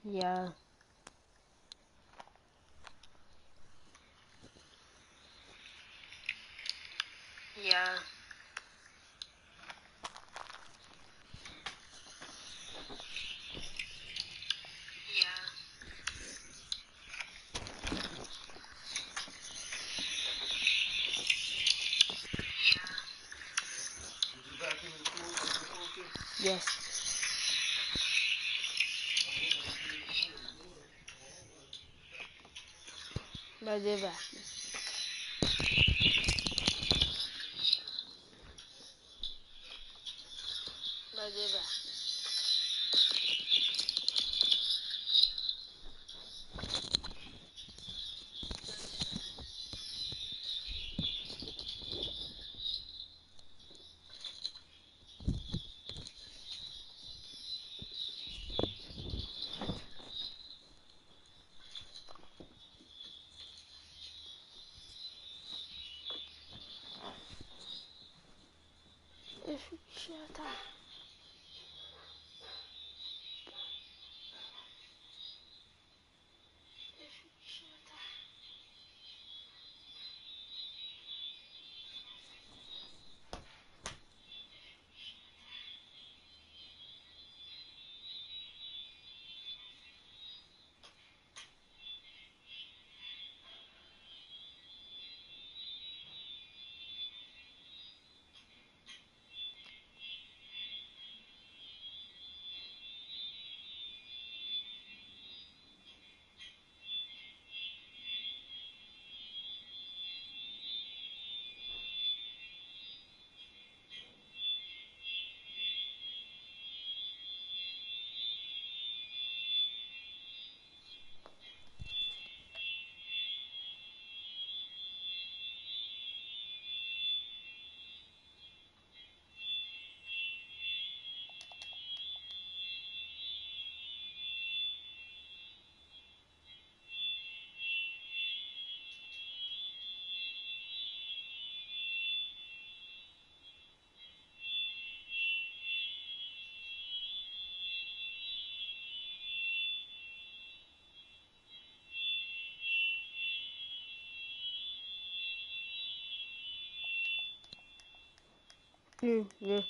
Yeah. Yeah. Yes. Bence ver. Bence ver. Shut up. Yeah.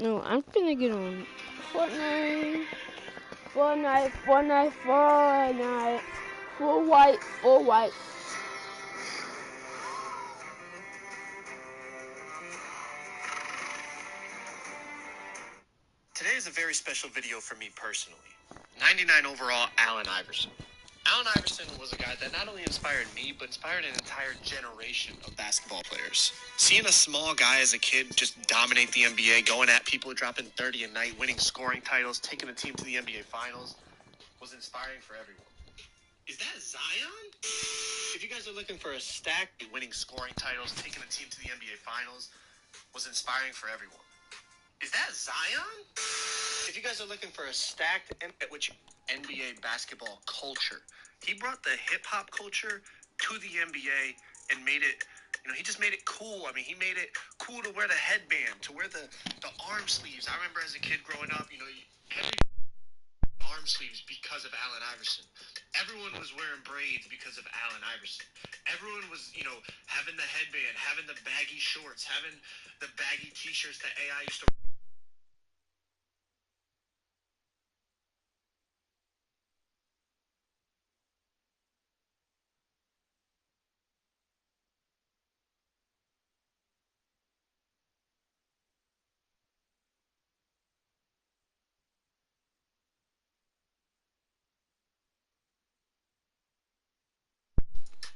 No, I'm gonna get on Fortnite. Fortnite. Full white. Today is a very special video for me personally. 99 overall, Allen Iverson. Allen Iverson was a guy that not only inspired me, but inspired an entire generation of basketball players. Seeing a small guy as a kid just dominate the NBA, going at people, dropping 30 a night, winning scoring titles, taking a team to the NBA Finals, was inspiring for everyone. Is that Zion? If you guys are looking for a stack, winning scoring titles, taking a team to the NBA Finals, was inspiring for everyone. Is that Zion? If you guys are looking for a stacked NBA basketball culture, he brought the hip-hop culture to the NBA and made it, he just made it cool. I mean, he made it cool to wear the headband, to wear the arm sleeves. I remember as a kid growing up, every arm sleeves because of Allen Iverson. Everyone was wearing braids because of Allen Iverson. Everyone was, having the headband, having the baggy shorts, having the baggy t-shirts that AI used to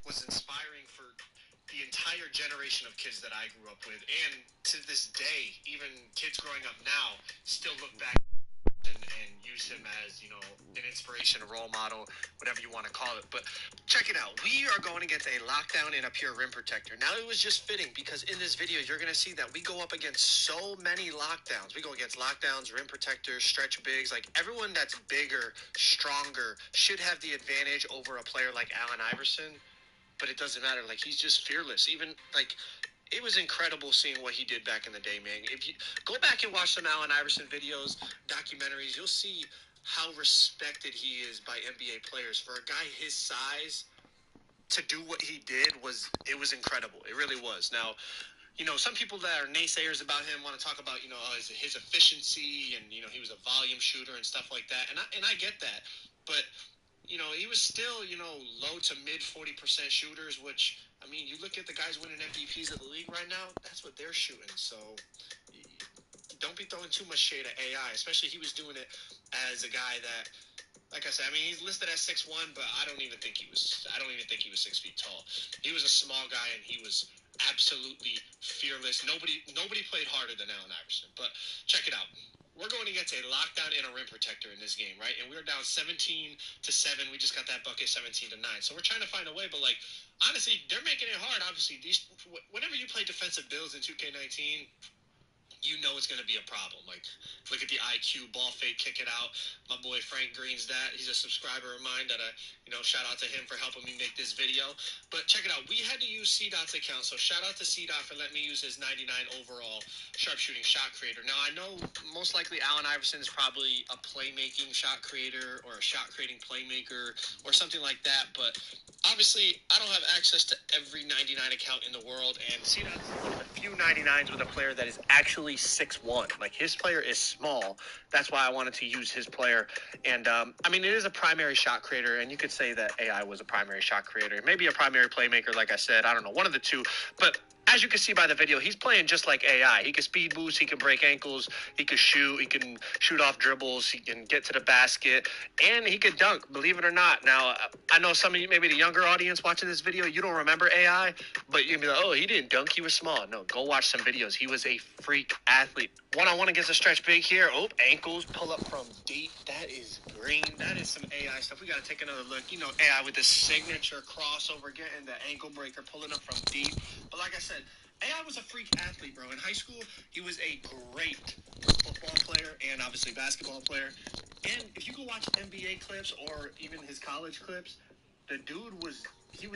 was inspiring for the entire generation of kids that I grew up with, and to this day, even kids growing up now still look back and use him as, you know, an inspiration, a role model, whatever you want to call it. But check it out. We are going against a lockdown and a pure rim protector. Now, it was just fitting because in this video, you're going to see that we go up against so many lockdowns. We go against lockdowns, rim protectors, stretch bigs. Like, everyone that's bigger, stronger, should have the advantage over a player like Allen Iverson. But it doesn't matter. Like, he's just fearless. Even, like, it was incredible seeing what he did back in the day, man. If you go back and watch some Allen Iverson videos, documentaries, you'll see how respected he is by NBA players. For a guy his size to do what he did it was incredible. It really was. Now, you know, some people that are naysayers about him want to talk about, you know, his efficiency and, you know, he was a volume shooter and stuff like that. And I get that. But you know, he was still, you know, low to mid 40% shooters, which, I mean, you look at the guys winning MVPs of the league right now, that's what they're shooting. So don't be throwing too much shade at AI, especially he was doing it as a guy that, like I said, I mean, he's listed as 6'1", but I don't even think he was 6 feet tall. He was a small guy, and he was absolutely fearless. Nobody played harder than Allen Iverson. But check it out. We're going against a lockdown and a rim protector in this game, right? And we're down 17-7. We just got that bucket 17-9. So we're trying to find a way, but, like, honestly, they're making it hard. Obviously, whenever you play defensive builds in 2K19, you know it's going to be a problem. Like, look at the IQ, ball fake, kick it out. My boy Frank Green's that. He's a subscriber of mine that shout out to him for helping me make this video. But check it out. We had to use C-Dot's account, so shout out to C-Dot for letting me use his 99 overall sharpshooting shot creator. Now, I know most likely Allen Iverson is probably a playmaking shot creator or a shot creating playmaker or something like that, but obviously, I don't have access to every 99 account in the world, and C-Dot's one of the few 99s with a player that is actually 6'1". Like, his player is small. That's why I wanted to use his player. And, I mean, it is a primary shot creator, and you could say that AI was a primary shot creator. Maybe a primary playmaker, like I said. I don't know, one of the two. But as you can see by the video, he's playing just like AI. He can speed boost, he can break ankles, he can shoot off dribbles, he can get to the basket, and he could dunk, believe it or not. Now, I know some of you, maybe the younger audience watching this video, you don't remember AI, but you'd be like, oh, he didn't dunk, he was small. No, go watch some videos. He was a freak athlete. One-on-one against a stretch big here. Oh, ankles, pull up from deep. That is green. That is some AI stuff. We got to take another look. You know, AI with the signature crossover, getting the ankle breaker, pulling up from deep. But like I said, AI was a freak athlete, bro. In high school, he was a great football player and obviously basketball player. And if you go watch NBA clips or even his college clips, the dude was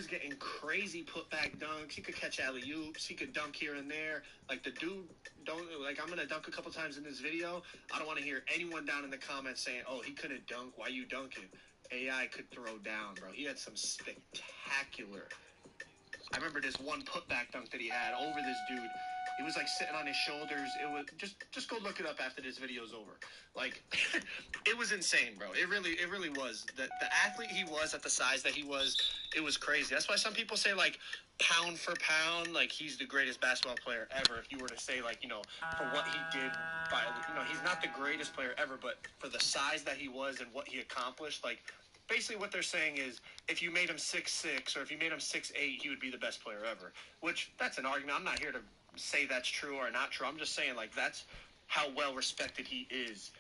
getting crazy putback dunks. He could catch alley-oops. He could dunk here and there. Like, the dude I'm going to dunk a couple times in this video. I don't want to hear anyone down in the comments saying, oh, he couldn't dunk. Why you dunking? AI could throw down, bro. He had some spectacular. I remember this one putback dunk that he had over this dude. He was like sitting on his shoulders. It was just go look it up after this video's over. Like, it was insane, bro. It really was. The athlete he was at the size that he was, it was crazy. That's why some people say, like, pound for pound, like, he's the greatest basketball player ever. If you were to say, like, you know, for what he did by, you know, he's not the greatest player ever, but for the size that he was and what he accomplished, like, basically what they're saying is if you made him 6'6", or if you made him 6'8", he would be the best player ever. Which, that's an argument. I'm not here to say that's true or not true. I'm just saying, like, that's how well respected he is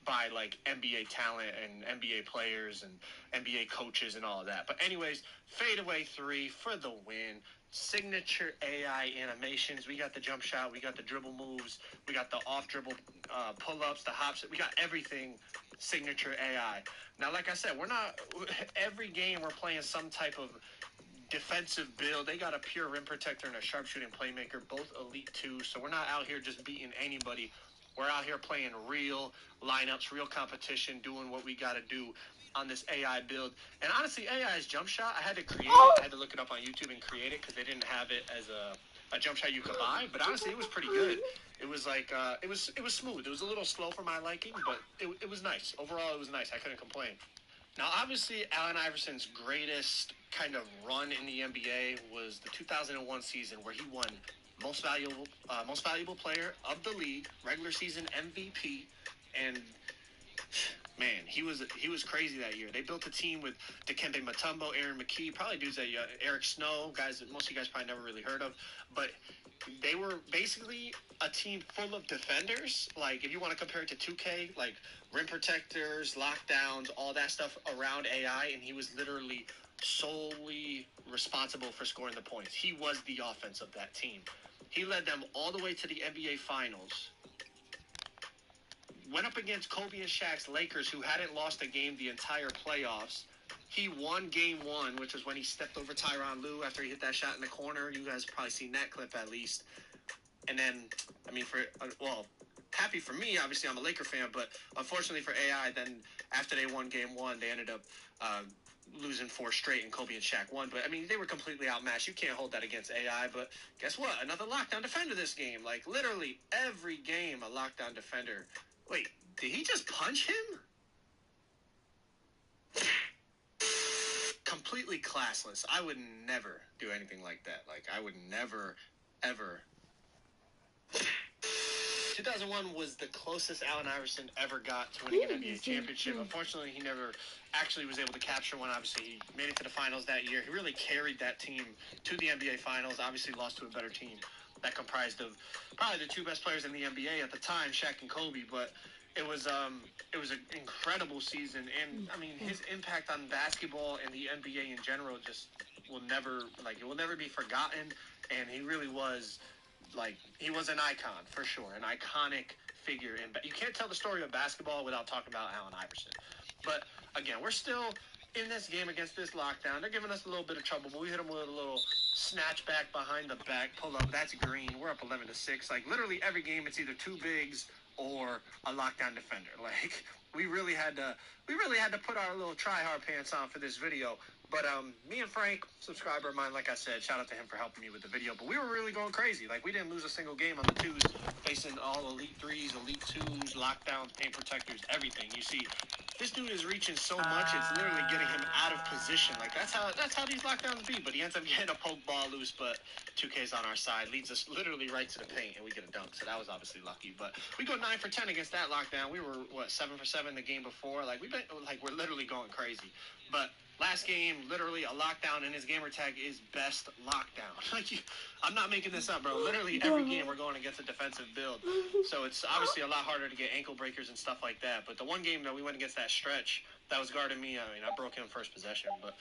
by, like, NBA talent and NBA players and NBA coaches and all of that. But anyways, fadeaway three for the win. Signature AI animations. We got the jump shot. We got the dribble moves. We got the off dribble pull-ups, the hops. We got everything signature AI. Now, like I said, every game we're playing some type of defensive build. They got a pure rim protector and a sharpshooting playmaker, both elite 2. So we're not out here just beating anybody. We're out here playing real lineups, real competition, doing what we got to do on this AI build. And honestly, AI's jump shot, I had to create it. I had to look it up on YouTube and create it because they didn't have it as a jump shot you could buy. But honestly, it was pretty good. It was like, it was smooth. It was a little slow for my liking, but it was nice. Overall, it was nice. I couldn't complain. Now, obviously, Allen Iverson's greatest kind of run in the NBA was the 2001 season where he won most valuable player of the league, regular season MVP, and man, he was crazy that year. They built a team with Dikembe Mutombo, Aaron McKee, probably dudes that Eric Snow, guys that most of you guys probably never really heard of, but they were basically a team full of defenders. Like, if you want to compare it to 2K, like rim protectors, lockdowns, all that stuff around AI, and he was literally solely responsible for scoring the points. He was the offense of that team. He led them all the way to the NBA Finals. Went up against Kobe and Shaq's Lakers, who hadn't lost a game the entire playoffs. He won game one, which is when he stepped over Tyronn Lue after he hit that shot in the corner. You guys have probably seen that clip at least. And then, I mean, happy for me, obviously I'm a Laker fan, but unfortunately for AI, then after they won game one, they ended up losing 4 straight, and Kobe and Shaq won. But, I mean, they were completely outmatched. You can't hold that against AI. But guess what? Another lockdown defender this game. Like, literally every game, a lockdown defender. Wait, did he just punch him? Completely classless. I would never do anything like that. Like, I would never, ever. 2001 was the closest Allen Iverson ever got to winning an NBA championship. Unfortunately, he never actually was able to capture one. Obviously, he made it to the finals that year. He really carried that team to the NBA finals. Obviously, lost to a better team that comprised of probably the 2 best players in the NBA at the time, Shaq and Kobe. But it was an incredible season, and I mean, his impact on basketball and the NBA in general just will never be forgotten. And he really was, like, he was an icon for sure, an iconic figure. And you can't tell the story of basketball without talking about Allen Iverson. But again, we're still in this game against this lockdown. They're giving us a little bit of trouble, but we hit them with a little snatch back behind the back, pull up. That's green. We're up 11-6. Like, literally every game, it's either 2 bigs or a lockdown defender. Like, we really had to put our little try-hard pants on for this video. But me and Frank, subscriber of mine, like I said, shout out to him for helping me with the video. But we were really going crazy. Like, we didn't lose a single game on the 2s, facing all elite 3s, elite 2s, lockdowns, paint protectors, everything. You see, this dude is reaching so much, it's literally getting him out of position. Like, that's how these lockdowns be. But he ends up getting a poke ball loose, but 2K's on our side, leads us literally right to the paint, and we get a dunk. So that was obviously lucky. But we go 9 for 10 against that lockdown. We were, 7 for 7 the game before. Like, we're literally going crazy. But last game, literally a lockdown, and his gamer tag is best lockdown. Like, I'm not making this up, bro. Literally every game we're going against a defensive build. So it's obviously a lot harder to get ankle breakers and stuff like that. But the one game that we went against that stretch that was guarding me, I mean, I broke him first possession. But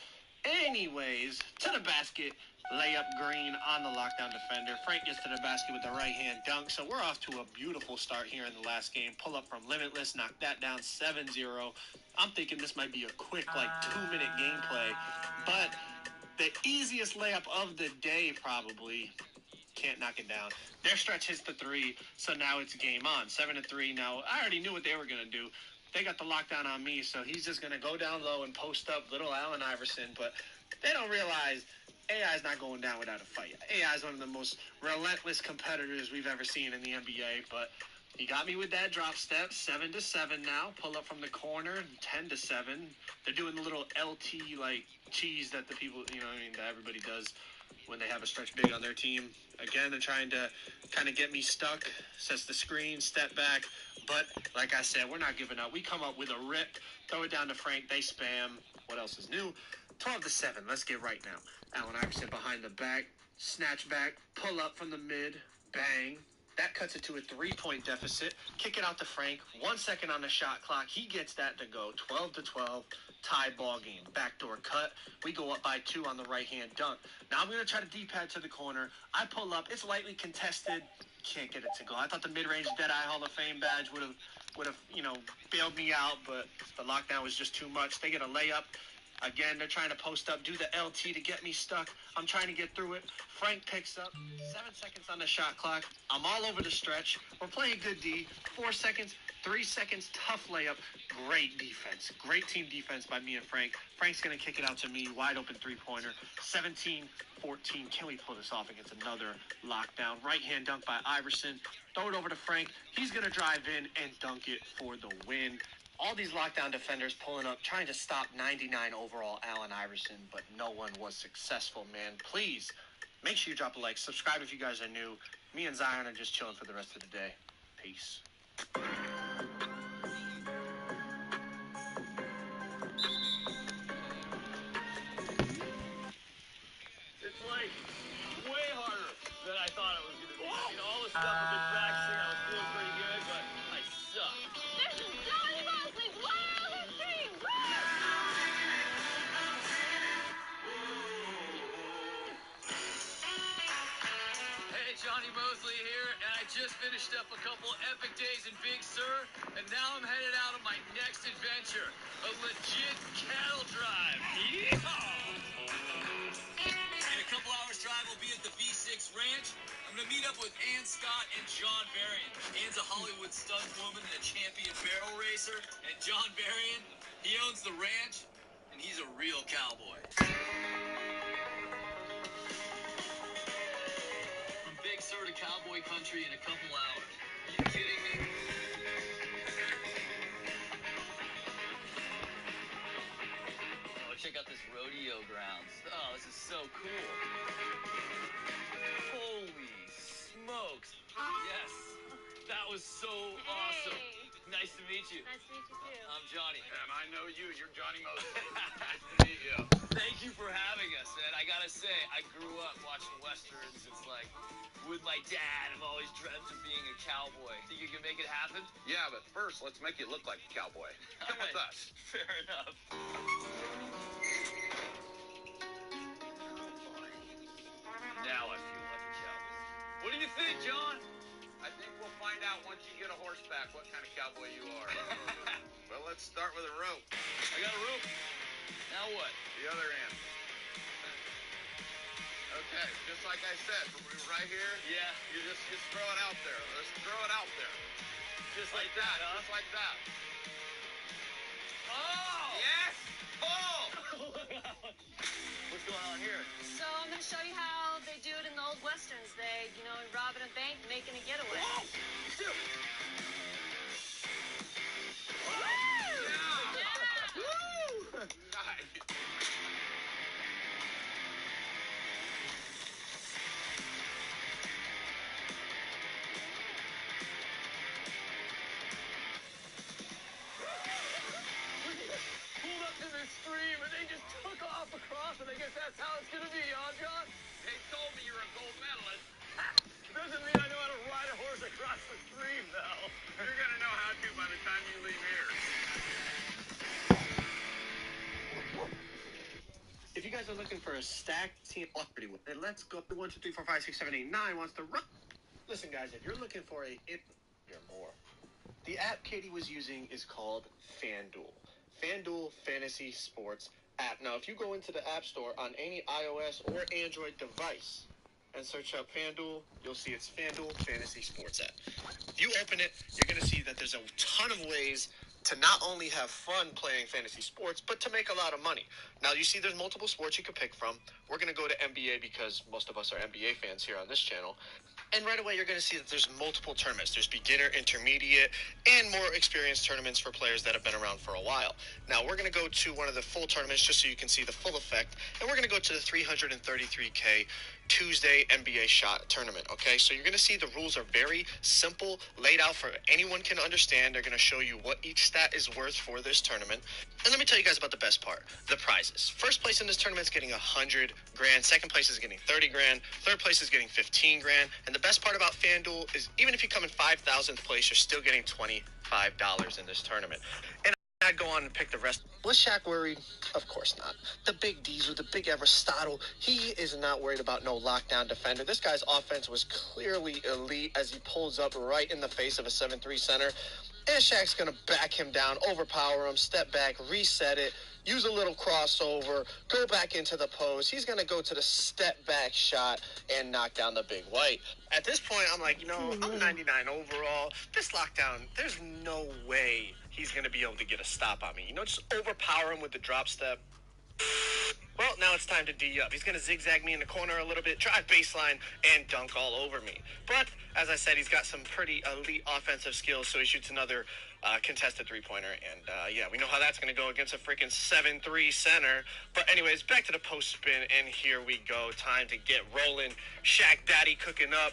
anyways, to the basket, layup green on the lockdown defender. Frank gets to the basket with the right hand dunk. So we're off to a beautiful start here in the last game. Pull up from Limitless, knock that down 7-0. I'm thinking this might be a quick, 2-minute gameplay. But the easiest layup of the day, probably. Can't knock it down. Their stretch hits the 3, so now it's game on. 7-3. Now, I already knew what they were going to do. They got the lockdown on me, so he's just going to go down low and post up little Allen Iverson. But they don't realize AI is not going down without a fight. AI is one of the most relentless competitors we've ever seen in the NBA, but he got me with that drop step. 7-7 now. Pull up from the corner. 10-7. They're doing the little LT, like, cheese that the people, that everybody does when they have a stretch big on their team. Again, they're trying to kind of get me stuck. Sets the screen, step back. But, like I said, we're not giving up. We come up with a rip, throw it down to Frank. They spam. What else is new? 12-7. Let's get right now. Allen Iverson behind the back. Snatch back. Pull up from the mid. Bang. That cuts it to a 3-point deficit. Kick it out to Frank. 1 second on the shot clock. He gets that to go. 12-12. Tie ball game. Backdoor cut. We go up by 2 on the right-hand dunk. Now I'm going to try to D-pad to the corner. I pull up. It's lightly contested. Can't get it to go. I thought the mid-range Deadeye Hall of Fame badge would have bailed me out, but the lockdown was just too much. They get a layup. Again, they're trying to post up, do the LT to get me stuck. I'm trying to get through it. Frank picks up. 7 seconds on the shot clock. I'm all over the stretch. We're playing good D. 4 seconds, 3 seconds, tough layup. Great defense. Great team defense by me and Frank. Frank's going to kick it out to me. Wide open three-pointer. 17-14. Can we pull this off against another lockdown? Right-hand dunk by Iverson. Throw it over to Frank. He's going to drive in and dunk it for the win. All these lockdown defenders pulling up, trying to stop 99 overall Allen Iverson, but no one was successful, man. Please, make sure you drop a like. Subscribe if you guys are new. Me and Zion are just chilling for the rest of the day. Peace. Johnny Mosley here, and I just finished up a couple epic days in Big Sur, and now I'm headed out on my next adventure, a legit cattle drive. In a couple hours drive, we'll be at the V6 Ranch. I'm going to meet up with Ann Scott and John Berrien. Ann's a Hollywood stunt woman and a champion barrel racer, and John Berrien, he owns the ranch, and he's a real cowboy. From Big Sur to cowboy country in a couple hours. Are you kidding me? Oh, check out this rodeo grounds. Oh, this is so cool. Holy smokes. Yes, that was so awesome. Nice to meet you. Nice to meet you too. I'm Johnny. And I know you. You're Johnny Mosley. Nice to meet you. Thank you for having us, man. I gotta say, I grew up watching westerns. It's like, with my dad, I've always dreamt of being a cowboy. Think you can make it happen? Yeah, but first, let's make you look like a cowboy. Come with All right. us. Fair enough. Now I feel like a cowboy. What do you think, John? I think we'll find out once you get a horseback what kind of cowboy you are. Well, let's start with a rope. I got a rope. Now what? The other end. Okay, just like I said, right here, Yeah, you just throw it out there. Let's throw it out there. just like that, huh? Just like that. Oh! Yes! Pull! What's going on here? So I'm going to show you how they do it in the old westerns. They, robbing a bank, making a getaway. Whoa! Dude. Yeah! Woo! Nice. Pulled up to this stream and they just took off across, and I guess that's how it's gonna be, huh, John? They told me you're a gold medalist. Doesn't mean I know how to ride a horse across the stream, though. You're gonna know how to by the time you leave here. If you guys are looking for a stacked team, then let's go. 1, 2, 3, 4, 5, 6, 7, 8, 9 wants to run. Listen, guys, if you're looking for you're more. The app Katie was using is called FanDuel. FanDuel Fantasy Sports app. Now, if you go into the App Store on any iOS or Android device and search up FanDuel, you'll see it's FanDuel Fantasy Sports app. If you open it, you're going to see that there's a ton of ways to not only have fun playing fantasy sports, but to make a lot of money. Now, you see there's multiple sports you can pick from. We're going to go to NBA because most of us are NBA fans here on this channel. And right away, you're going to see that there's multiple tournaments. There's beginner, intermediate, and more experienced tournaments for players that have been around for a while. Now, we're going to go to one of the full tournaments just so you can see the full effect. And we're going to go to the 333K Tuesday NBA shot tournament, okay? So you're going to see the rules are very simple, laid out for anyone can understand. They're going to show you what each stat is worth for this tournament. And let me tell you guys about the best part, the prizes. First place in this tournament is getting $100 grand. Second place is getting 30 grand. Third place is getting 15 grand. And the best part about FanDuel is even if you come in 5,000th place, you're still getting $25 in this tournament. And I'd go on and pick the rest. Was Shaq worried? Of course not. The big Diesel, the big Aristotle, he is not worried about no lockdown defender. This guy's offense was clearly elite as he pulls up right in the face of a 7-3 center. And Shaq's going to back him down, overpower him, step back, reset it, use a little crossover, go back into the pose. He's going to go to the step back shot and knock down the big white. At this point, I'm like, I'm 99 overall. This lockdown, there's no way he's going to be able to get a stop on me. Just overpower him with the drop step. Well, now it's time to D up. He's going to zigzag me in the corner a little bit, drive baseline, and dunk all over me. But, as I said, he's got some pretty elite offensive skills, so he shoots another contested three-pointer. And, we know how that's going to go against a freaking 7-3 center. But anyways, back to the post spin, and here we go. Time to get rolling. Shaq Daddy cooking up.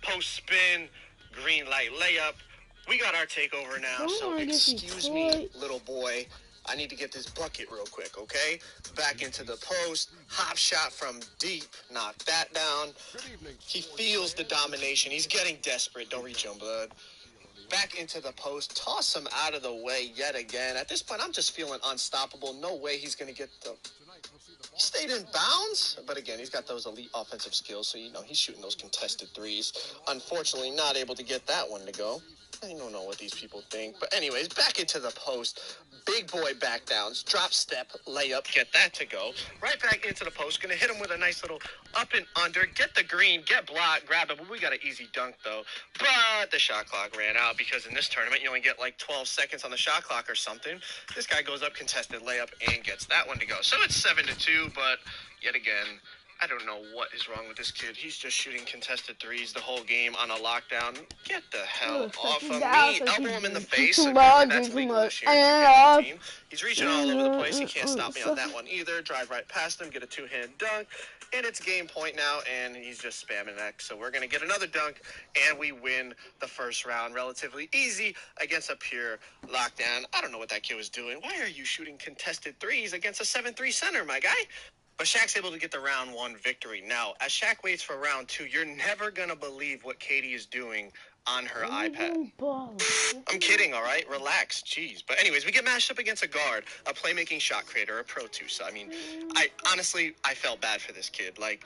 Post spin, green light layup. We got our takeover now, so excuse me, little boy. I need to get this bucket real quick, okay? Back into the post, hop shot from deep, knock that down. He feels the domination. He's getting desperate. Don't reach him, blood. back into the post, toss him out of the way yet again. At this point, I'm just feeling unstoppable. No way he's going to get the... He stayed in bounds, but again, he's got those elite offensive skills, so, you know, he's shooting those contested threes. Unfortunately, not able to get that one to go. I don't know what these people think. But anyways, back into the post. Big boy back downs, drop step, layup, get that to go. Right back into the post. Going to hit him with a nice little up and under. Get the green, get blocked, grab it. But we got an easy dunk, though. But the shot clock ran out because in this tournament, you only get like 12 seconds on the shot clock or something. This guy goes up, contested layup, and gets that one to go. So it's 7-2, but yet again, I don't know what is wrong with this kid. He's just shooting contested threes the whole game on a lockdown. Get the hell off of me. Elbow him in the face. That's legal this year. He's reaching all over the place. He can't stop me on that one either. Drive right past him, get a two-hand dunk. And it's game point now, and he's just spamming X. So we're going to get another dunk, and we win the first round relatively easy against a pure lockdown. I don't know what that kid was doing. Why are you shooting contested threes against a 7-3 center, my guy? But Shaq's able to get the round 1 victory. Now, as Shaq waits for round 2, you're never going to believe what Katie is doing on her iPad. I'm kidding, all right? Relax, jeez. But anyways, we get matched up against a guard, a playmaking shot creator, a pro too. So, I mean, I felt bad for this kid. Like,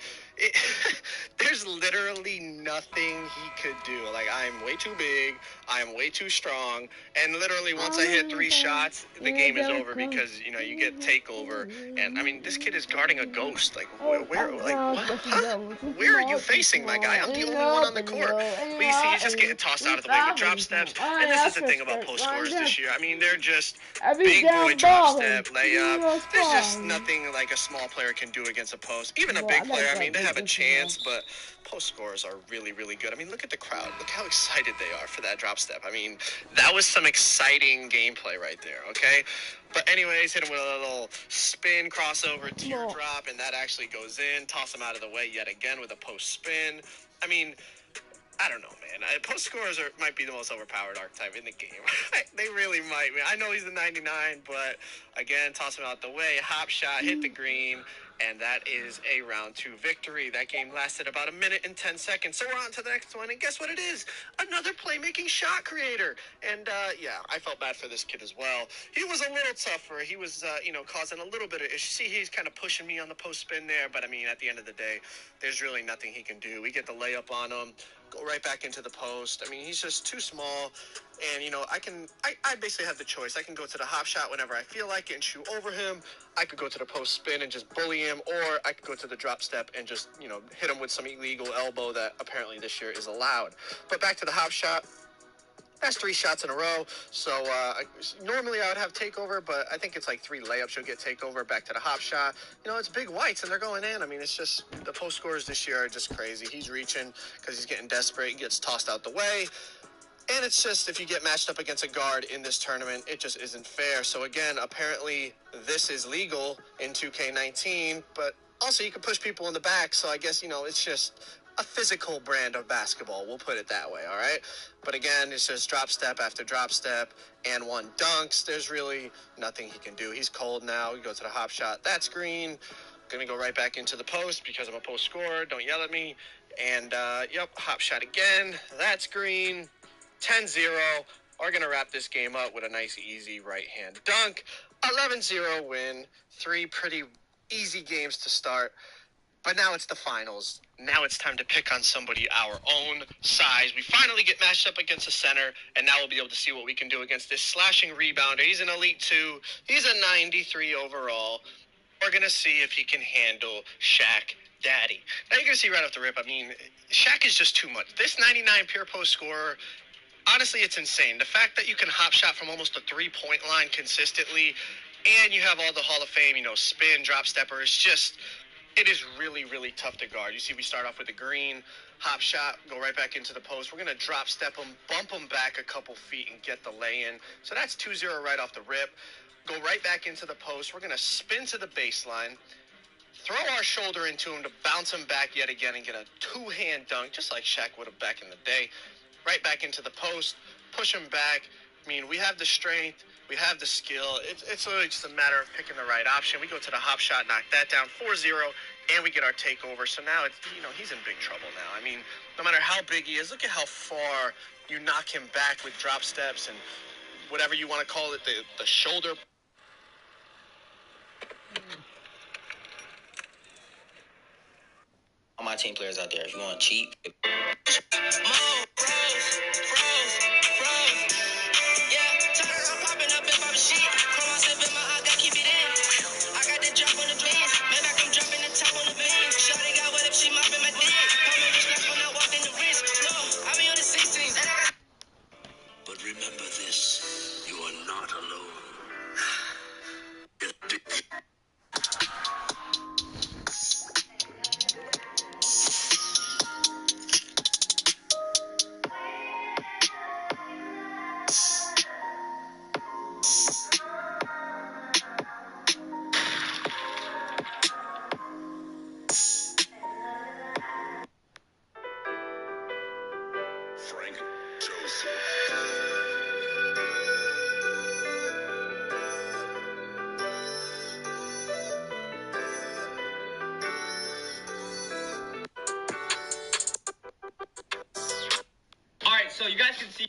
there's literally nothing he could do. Like, I'm way too big, I'm way too strong, and literally once I hit 3 shots, the game is over because, you know, you get takeover. And, I mean, this kid is guarding a ghost. Like, where what? Huh? Where are you facing, my guy? I'm the only one on the court. But you see, he's just getting tossed out of the way with drop steps. And this is the thing about post scorers this year. I mean, they're just big boy drop step, layup. There's just nothing like a small player can do against a post. Even a big player, I mean, they have a chance, but post scorers are really, really good. I mean, look at the crowd. Look how excited they are for that drop step. I mean, that was some exciting gameplay right there, okay? But anyways, hit him with a little spin, crossover, teardrop, and that actually goes in. Toss him out of the way yet again with a post spin. I mean, I don't know, man. Post scorers might be the most overpowered archetype in the game. They really might, man. I know he's the 99, but again, toss him out the way. Hop shot, hit the green, and that is a round 2 victory. That game lasted about 1 minute and 10 seconds. So we're on to the next one, and guess what it is? Another playmaking shot creator. And yeah, I felt bad for this kid as well. He was a little tougher. He was, causing a little bit of issues. See, he's kind of pushing me on the post spin there, but I mean, at the end of the day, there's really nothing he can do. We get the layup on him. Go right back into the post. I mean, he's just too small, and, you know, I basically have the choice. I can go to the hop shot whenever I feel like it and shoot over him. I could go to the post spin and just bully him, or I could go to the drop step and just, you know, hit him with some illegal elbow that apparently this year is allowed. But back to the hop shot. That's 3 shots in a row. So normally I would have takeover, but I think it's like 3 layups. You'll get takeover, back to the hop shot. You know, it's big whites, and they're going in. I mean, it's just the post scorers this year are just crazy. He's reaching because he's getting desperate. He gets tossed out the way. And it's just, if you get matched up against a guard in this tournament, it just isn't fair. So again, apparently this is legal in 2K19, but also you can push people in the back. So I guess, you know, it's just a physical brand of basketball. We'll put it that way, all right? But again, it's just drop step after drop step and 1 dunks. There's really nothing he can do. He's cold now. We go to the hop shot. That's green. Going to go right back into the post because I'm a post scorer. Don't yell at me. And, hop shot again. That's green. 10-0. We're going to wrap this game up with a nice, easy right-hand dunk. 11-0 win. 3 pretty easy games to start. But now it's the finals. Now it's time to pick on somebody our own size. We finally get matched up against a center, and now we'll be able to see what we can do against this slashing rebounder. He's an elite 2. He's a 93 overall. We're going to see if he can handle Shaq Daddy. Now you're going to see right off the rip, I mean, Shaq is just too much. This 99 pure post scorer, honestly, it's insane. The fact that you can hop shot from almost the 3-point line consistently, and you have all the Hall of Fame, you know, spin, drop stepper, it's just... It is really, really tough to guard. You see, we start off with a green hop shot, go right back into the post. We're going to drop step him, bump him back a couple feet, and get the lay-in. So that's 2-0 right off the rip. Go right back into the post. We're going to spin to the baseline, throw our shoulder into him to bounce him back yet again and get a 2-hand dunk, just like Shaq would have back in the day. Right back into the post, push him back. I mean, we have the strength. We have the skill. It's really just a matter of picking the right option. We go to the hop shot, knock that down, 4-0. and we get our takeover. So now it's, he's in big trouble now. I mean, no matter how big he is, look at how far you knock him back with drop steps and whatever you want to call it, the shoulder. All my team players out there, if you want cheap. But remember this, you are not alone. Frank Joseph. All right, so you guys can see.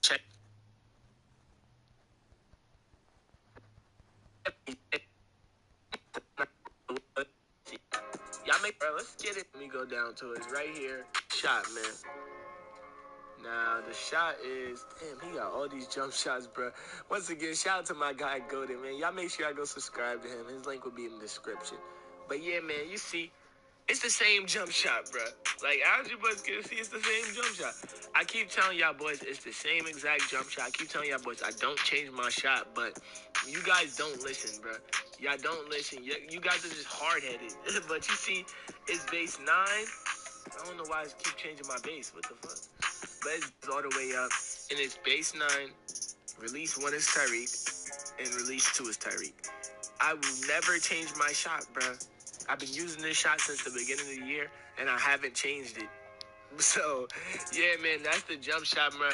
Check. Y'all make, bro, let's get it. Let me go down to it. It's right here. Shot, man. Now, the shot is, damn, he got all these jump shots, bro. Once again, shout out to my guy, Golden, man. Y'all make sure y'all go subscribe to him. His link will be in the description. But yeah, man, you see, it's the same jump shot, bro. Like, as you boys can see, it's the same jump shot. I keep telling y'all boys, it's the same exact jump shot. I keep telling y'all boys, I don't change my shot, but you guys don't listen, bro. Y'all don't listen. You guys are just hard-headed. But you see, it's base 9. I don't know why I keep changing my base. What the fuck? But it's all the way up. And it's base 9. Release 1 is Tyreek. And release 2 is Tyreek. I will never change my shot, bruh. I've been using this shot since the beginning of the year, and I haven't changed it. So, yeah, man, that's the jump shot, bruh.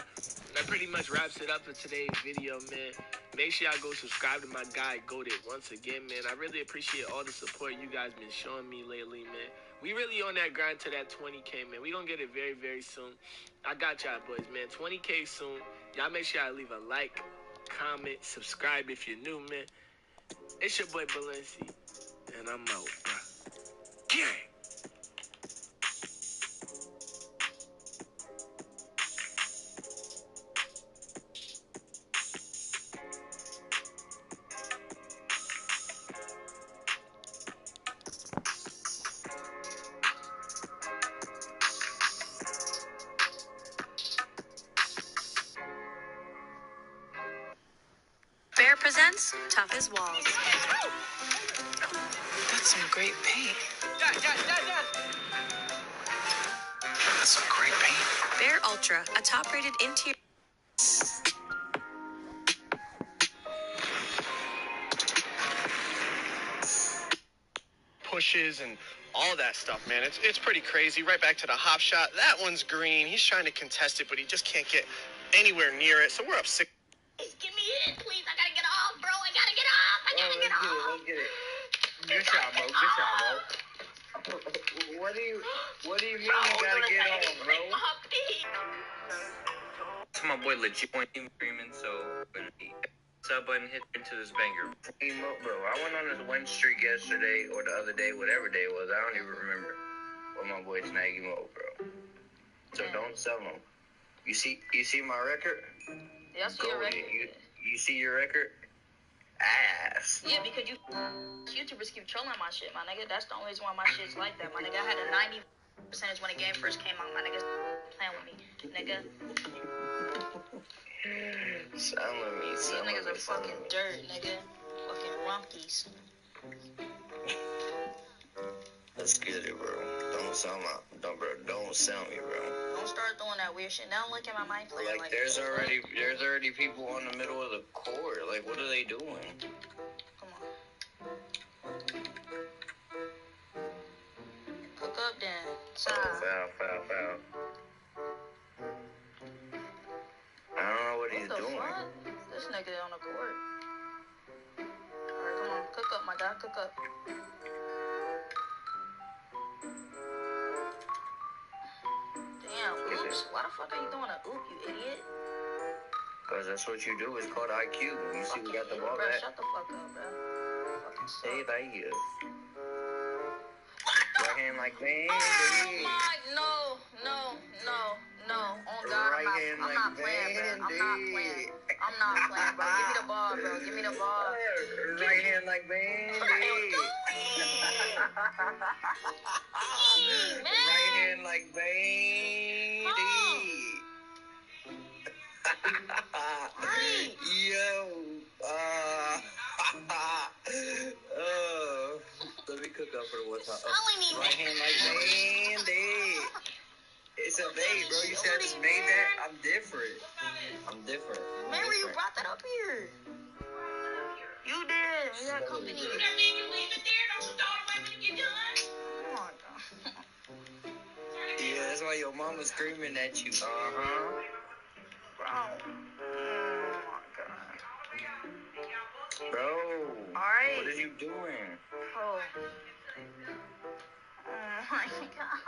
That pretty much wraps it up for today's video, man. Make sure y'all go subscribe to my guy, Goated. Once again, man, I really appreciate all the support you guys been showing me lately, man. We really on that grind to that 20K, man. We gonna get it very, very soon. I got y'all, boys, man. 20K soon. Y'all make sure y'all leave a like, comment, subscribe if you're new, man. It's your boy, Vlsreem, and I'm out, bro. Yeah. Bear presents Tough as Walls. That's some great paint. Dad. That's some great paint. Bear Ultra, a top-rated interior. Pushes and all that stuff, man. It's pretty crazy. Right back to the hop shot. That one's green. He's trying to contest it, but he just can't get anywhere near it. So we're up 6. Give me it, please. I gotta get off, bro. I gotta get off. I gotta get off. Let's get it. Good shot, bro. Good shot, bro. What do you mean you gotta get on, bro? To my boy Legit Freeman, so when he sub button hit into this banger. Bro, I went on this win streak yesterday or the other day, whatever day it was. I don't even remember. With my boy Snaggy Mo, bro. So don't sell him. You see my record? Yeah, I see your record. You see your record? Ass. Yeah, because YouTubers keep trolling my shit, my nigga. That's the only reason why my shit's like that, my nigga. I had a 90% when the game first came out, my nigga. Playing with me, nigga. Some of me. These niggas are fucking dirt, nigga. Fucking rumpies. Let's get it, bro. Don't sell me, bro. Don't sell me, bro. Don't start doing that weird shit. Now look at my mind player. Like there's already people on the middle of the court. Like what are they doing? Come on. Cook up then. Foul. I don't know what he's doing. Fuck? This This nigga on the court. Alright, come on. Cook up, my guy. Cook up. Damn, oops. Why the fuck are you doing a oop, you idiot? Because that's what you do. It's called IQ. You see, we got the ball bro, back. shut the fuck up, bro. Fucking Say suck. right here. Right hand like Van. Oh my, no. On God, Right hand I'm like not playing, bro. I'm not playing. I'm not playing, bro. Give me the ball, bro. Give me the ball. Right hand like Van. What are you doing? Man. Right hand like Van. Yo. Let me cook up for the one time. Right hand like Bandy. It's a bait, bro. You said I just made that. I'm different. Remember you brought that up here. You did. We got company. You got me to leave it there. Don't you throw it away when you get done. Oh my God. Yeah, that's why your mama's screaming at you. Bro. Oh my God. Bro. Alright. What are you doing? Oh. Oh my God.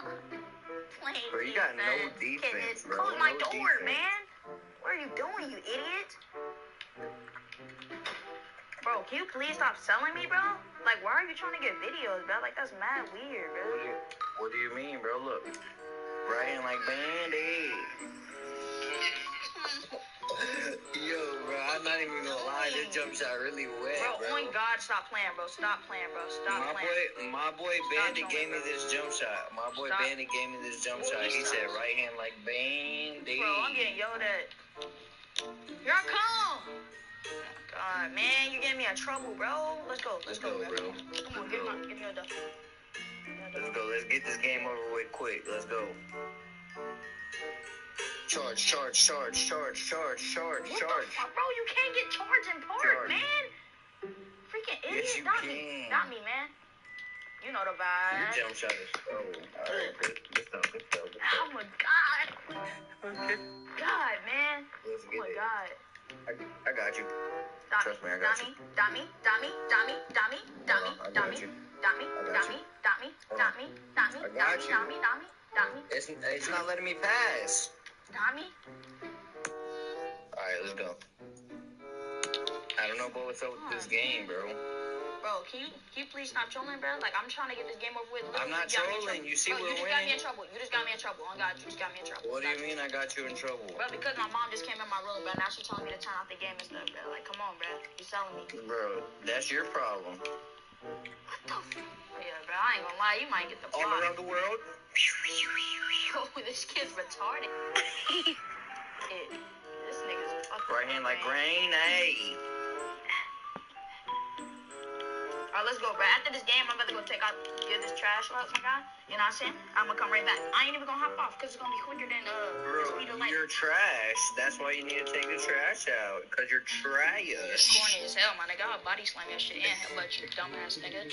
Please, Bro, you got no defense, bro. Close my No door, defense. man. What are you doing, you idiot? Bro, can you please stop selling me, bro? Like, why are you trying to get videos, bro? Like, that's mad weird, bro. What do you mean, bro? Look. Right hand like Bandy. Yo, bro, I'm not even gonna lie. This jump shot really wet, Bro, bro. oh my God, stop playing, bro. Stop playing, bro. Stop playing. My boy Bandit gave me this jump shot. He said right hand like Bandy. Bro, I'm getting yelled at. Here I come. God, man, you're getting me in trouble, bro. Let's go, bro. Come on, give me a duck. Let's go. Let's get this game over with quick. Let's go. Charge. What the fuck, bro? You can't get charged in park, man. Freaking idiot. Yes, you Not can. me. Not me, man. You know the vibe. Your jump shot is. Oh, all right. Let's go. Oh my God. Okay. God, man. Let's Oh get my it. God. I got you. Trust me, I got you. Dummy. It's not letting me pass. Dummy. All right, let's go. I don't know what's up with this game, bro. Bro, can you please stop trolling, bro? Like, I'm trying to get this game over with. I'm not trolling. You see, bro, we're you just winning. You just got me in trouble. Oh God, you just got me in trouble. What do you mean I got you in trouble? Bro, because my mom just came in my room, bro. Now she's telling me to turn off the game and stuff, bro. Like, come on, bro. You selling me. Bro, that's your problem. What the f? Yeah, bro, I ain't gonna lie. You might get the All block. around the world. Yo, this kid's retarded. This nigga's fucking Right hand like rain, hey. Alright, let's go, bro. After this game, I'm about to go give this trash out, my guy. You know what I'm saying? I'm gonna come right back. I ain't even gonna hop off, because it's gonna be quicker than, the speed of light. You're trash. That's why you need to take the trash out, because you're trash. You're corny as hell, my nigga. I'll body slam your shit and headbutt you, dumbass nigga.